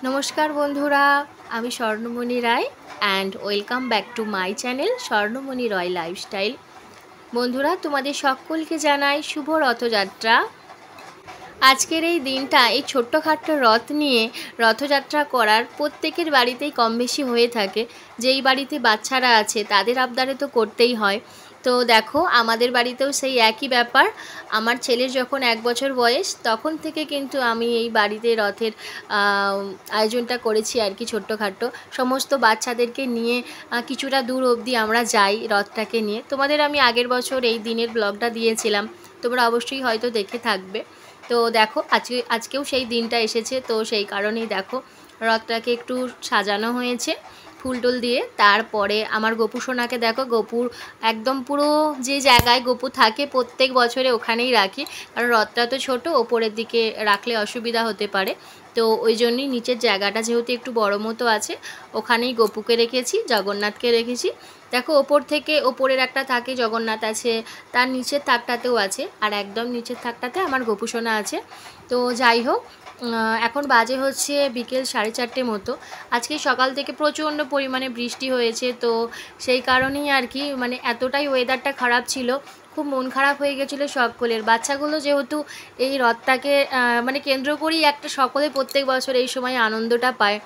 नमस्कार बंधुरा आमी Swarnamani Rai and welcome back to my channel Swarnamani Roy lifestyle. बंधुरा तुम्हादेर सकलके जानाई शुभ रथयात्रा। आजकेर এই দিনটা এই ছোট্টখাট্ট রথ নিয়ে রথযাত্রা করার প্রত্যেকের বাড়িতেই কম বেশি হয়ে থাকে। যেই বাড়িতে বাচ্চারা আছে তাদের আবদারে তো করতেই হয়। তো দেখো আমাদের বাড়িতেও সেই একই ব্যাপার। আমার ছেলের যখন 1 বছর বয়স তখন থেকে কিন্তু আমি এই বাড়িতে রথের আয়োজনটা করেছি আর কি। ছোট্টখাট্ট সমস্ত বাচ্চাদেরকে নিয়ে কিছুটা দূর অবধি আমরা যাই রথটাকে নিয়ে। তোমাদের আমি আগের বছর এই দিনের ব্লগটা দিয়েছিলাম, তোমরা অবশ্যই হয়তো দেখে থাকবে। তো দেখো আজকেও সেই দিনটা এসেছে, তো সেই কারণেই দেখো রথটাকে একটু সাজানো হয়েছে ফুল টুল দিয়ে। তারপরে আমার গপু সোনাকে দেখো, গপুর একদম পুরো যে জায়গায় গপু থাকে প্রত্যেক বছরে ওখানেই রাখি, কারণ রথটা তো ছোটো, ওপরের দিকে রাখলে অসুবিধা হতে পারে। তো ওই জন্যই নিচের জায়গাটা যেহেতু একটু বড় মতো আছে ওখানেই গপুকে রেখেছি, জগন্নাথকে রেখেছি। দেখো ওপর থেকে ওপরের একটা থাকে জগন্নাথ আছে, তার নিচের থাকটাতেও আছে, আর একদম নিচের থাকটাতে আমার গপু সোনা আছে। তো যাই হোক, এখন বাজে হচ্ছে বিকেল 4:30 মতো। আজকে সকাল থেকে প্রচণ্ড পরিমাণে বৃষ্টি হয়েছে, তো সেই কারণেই আর কি মানে এতটাই ওয়েদারটা খারাপ ছিল, খুব মন খারাপ হয়ে গেছিলো সকলের। বাচ্চাগুলো যেহেতু এই রথটাকে মানে কেন্দ্র করেই একটা সকলে প্রত্যেক বছর এই সময় আনন্দটা পায়।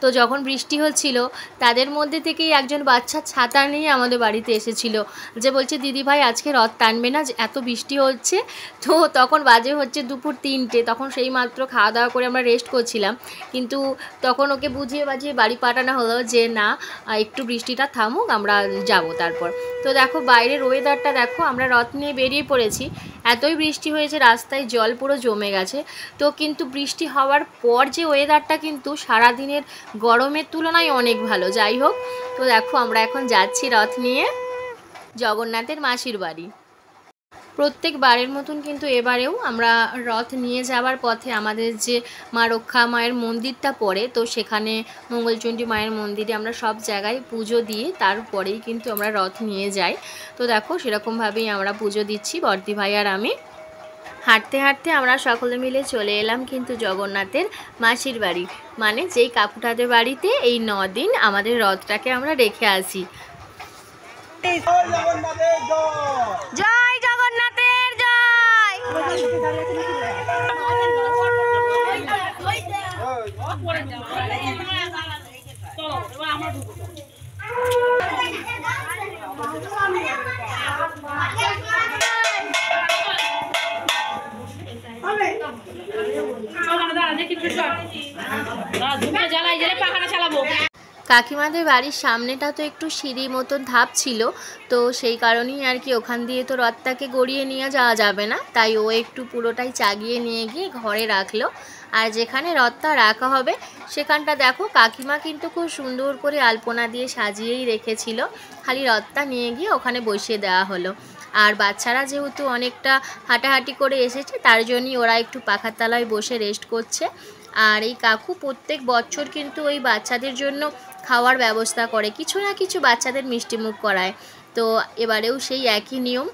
তো যখন বৃষ্টি হচ্ছিল তাদের মধ্যে থেকেই একজন বাচ্চা ছাতা নিয়ে আমাদের বাড়িতে এসেছিল, যে বলছে দিদি ভাই আজকে রথ টানবে না, এত বৃষ্টি হচ্ছে। তো তখন বাজে হচ্ছে দুপুর 3টে, তখন সেই মাত্র খাওয়া দাওয়া করে আমরা রেস্ট করছিলাম, কিন্তু তখন ওকে বুঝিয়ে বাজিয়ে বাড়ি পাঠানো হলো যে না একটু বৃষ্টিটা থামুক আমরা যাব তারপর। তো দেখো বাইরের ওয়েদারটা দেখো, আমরা রথ নিয়ে বেরিয়ে পড়েছি, এতই বৃষ্টি হয়েছে রাস্তায় জল পুরো জমে গেছে। তো কিন্তু বৃষ্টি হওয়ার পর যে ওয়েদারটা কিন্তু সারাদিনের গরমের তুলনায় অনেক ভালো। যাই হোক, তো দেখো আমরা এখন যাচ্ছি রথ নিয়ে জগন্নাথের মাসির বাড়ি। প্রত্যেকবারের মতন কিন্তু এবারেও আমরা রথ নিয়ে যাওয়ার পথে আমাদের যে মা রক্ষা মায়ের মন্দিরটা পড়ে, তো সেখানে মঙ্গলচণ্ডী মায়ের মন্দিরে আমরা সব জায়গায় পুজো দিয়ে তারপরেই কিন্তু আমরা রথ নিয়ে যাই। তো দেখো সেরকমভাবেই আমরা পুজো দিচ্ছি বর্দি ভাই আর আমি। হাঁটতে হাঁটতে আমরা সকলে মিলে চলে এলাম কিন্তু জগন্নাথের মাসির বাড়ি, মানে যেই কাকুটাদের বাড়িতে এই 9 দিন আমাদের রথটাকে আমরা রেখে আসি। জয় জগন্নাথের জয়। কাকিমাদের বাড়ির সামনেটা তো একটু সিঁড়ি মতন ধাপ ছিল, তো সেই কারণেই আর কি ওখান দিয়ে তো রথটাকে গড়িয়ে নিয়ে যাওয়া যাবে না, তাই ও একটু পুরোটাই চাগিয়ে নিয়ে গিয়ে ঘরে রাখলো। আর যেখানে রথটা রাখা হবে সেখানটা দেখো কাকিমা কিন্তু খুব সুন্দর করে আলপনা দিয়ে সাজিয়েই রেখেছিল, খালি রথটা নিয়ে গিয়ে ওখানে বসিয়ে দেওয়া হলো। আর বাচ্চারা যেহেতু অনেকটা হাঁটাহাঁটি করে এসেছে তার জন্যই ওরা একটু পাখার তলায় বসে রেস্ট করছে। আর এই কাকু প্রত্যেক বছর কিন্তু ওই বাচ্চাদের জন্য খাওয়ার ব্যবস্থা করে, কিছু না কিছু বাচ্চাদের মিষ্টিমুখ করায়। তো এবারেও সেই একই নিয়ম।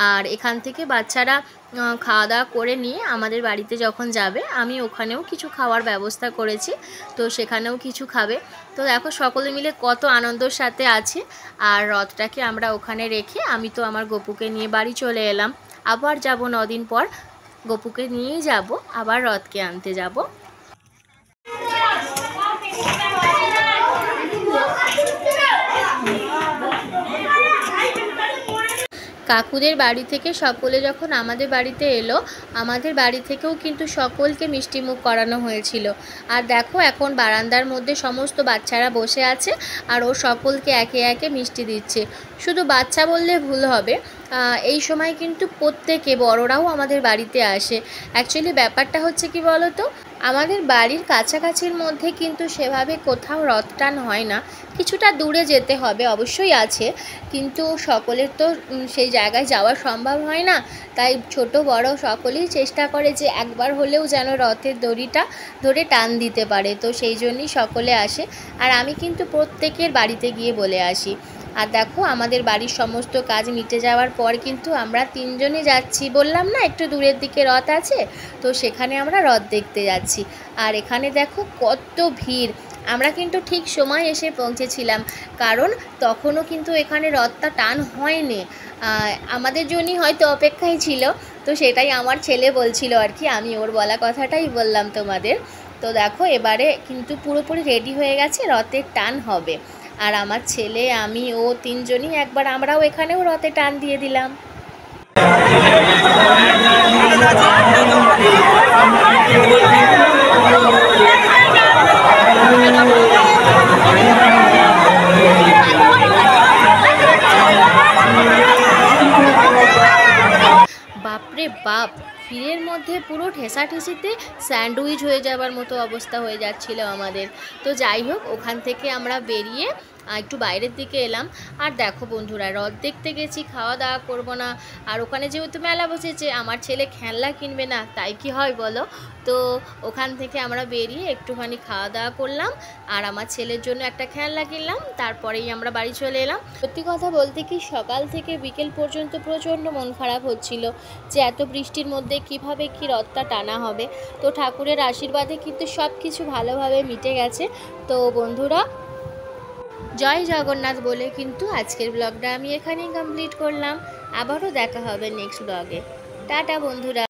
আর এখান থেকে বাচ্চারা খাওয়া দাওয়া করে নিয়ে আমাদের বাড়িতে যখন যাবে আমি ওখানেও কিছু খাওয়ার ব্যবস্থা করেছি, তো সেখানেও কিছু খাবে। তো দেখো সকলে মিলে কত আনন্দের সাথে আছে। আর রথটাকে আমরা ওখানে রেখে আমি তো আমার গপুকে নিয়ে বাড়ি চলে এলাম। আবার যাব 9 দিন পর, গপুকে নিয়েই যাব, আবার রথকে আনতে যাব। কাকুদের বাড়ি থেকে সকলে যখন আমাদের বাড়িতে এলো, আমাদের বাড়ি থেকেও কিন্তু সকলকে মিষ্টিমুখ করানো হয়েছিল। আর দেখো এখন বারান্দার মধ্যে সমস্ত বাচ্চারা বসে আছে আর ও সকলকে একে একে মিষ্টি দিচ্ছে। শুধু বাচ্চা বললে ভুল হবে, এই সময় কিন্তু প্রত্যেকে বড়রাও আমাদের বাড়িতে আসে। অ্যাকচুয়ালি ব্যাপারটা হচ্ছে কি বলো তো, আমাদের বাড়ির কাছাকাছির মধ্যে কিন্তু সেভাবে কোথাও রথ টান হয় না, কিছুটা দূরে যেতে হবে, অবশ্যই আছে, কিন্তু সকলের তো সেই জায়গায় যাওয়া সম্ভব হয় না। তাই ছোট বড় সকলেই চেষ্টা করে যে একবার হলেও যেন রথের দড়িটা ধরে টান দিতে পারে, তো সেই জন্যই সকলে আসে। আর আমি কিন্তু প্রত্যেকের বাড়িতে গিয়ে বলে আসি। আর দেখো আমাদের বাড়ির সমস্ত কাজ মিটে যাওয়ার পর কিন্তু আমরা তিনজনই যাচ্ছি, বললাম না একটু দূরের দিকে রথ আছে, তো সেখানে আমরা রথ দেখতে যাচ্ছি। আর এখানে দেখো কত ভিড়, আমরা কিন্তু ঠিক সময় এসে পৌঁছেছিলাম, কারণ তখনও কিন্তু এখানে রথটা টান হয়নি, আমাদের জন্যই হয়তো অপেক্ষায় ছিল। তো সেটাই আমার ছেলে বলছিল আর কি, আমি ওর বলা কথাটাই বললাম তোমাদের। তো দেখো এবারে কিন্তু পুরোপুরি রেডি হয়ে গেছে, রথের টান হবে। আর আমার ছেলে, আমি, ও তিনজনই একবার আমরাও এখানেও রথে টান দিয়ে দিলাম। বাপরে বাপ, ভিড়ের মধ্যে পুরো ঠেসাঠেসিতে স্যান্ডউইচ হয়ে যাবার মতো অবস্থা হয়ে যাচ্ছিল আমাদের। তো যাই হোক, ওখান থেকে আমরা বেরিয়ে একটু বাইরের দিকে এলাম। আর দেখো বন্ধুরা, রথ দেখতে গেছি, খাওয়া দাওয়া করবো না, আর ওখানে যেহেতু মেলা বসেছে, আমার ছেলে খেলনা কিনবে না, তাই কি হয় বলো। তো ওখান থেকে আমরা বেরিয়ে একটুখানি খাওয়া দাওয়া করলাম, আর আমার ছেলের জন্য একটা খেলনা কিনলাম, তারপরেই আমরা বাড়ি চলে এলাম। সত্যি কথা বলতে কি, সকাল থেকে বিকেল পর্যন্ত প্রচণ্ড মন খারাপ হচ্ছিল যে এত বৃষ্টির মধ্যে কিভাবে কি রথটা টানা হবে। তো ঠাকুরের আশীর্বাদে কিন্তু সব কিছু ভালোভাবে মিটে গেছে। তো বন্ধুরা, জয় জগন্নাথ বলে কিন্তু আজকের ব্লগটা আমি এখানেই কমপ্লিট করলাম। আবারও দেখা হবে নেক্সট ব্লগে। টাটা বন্ধুরা।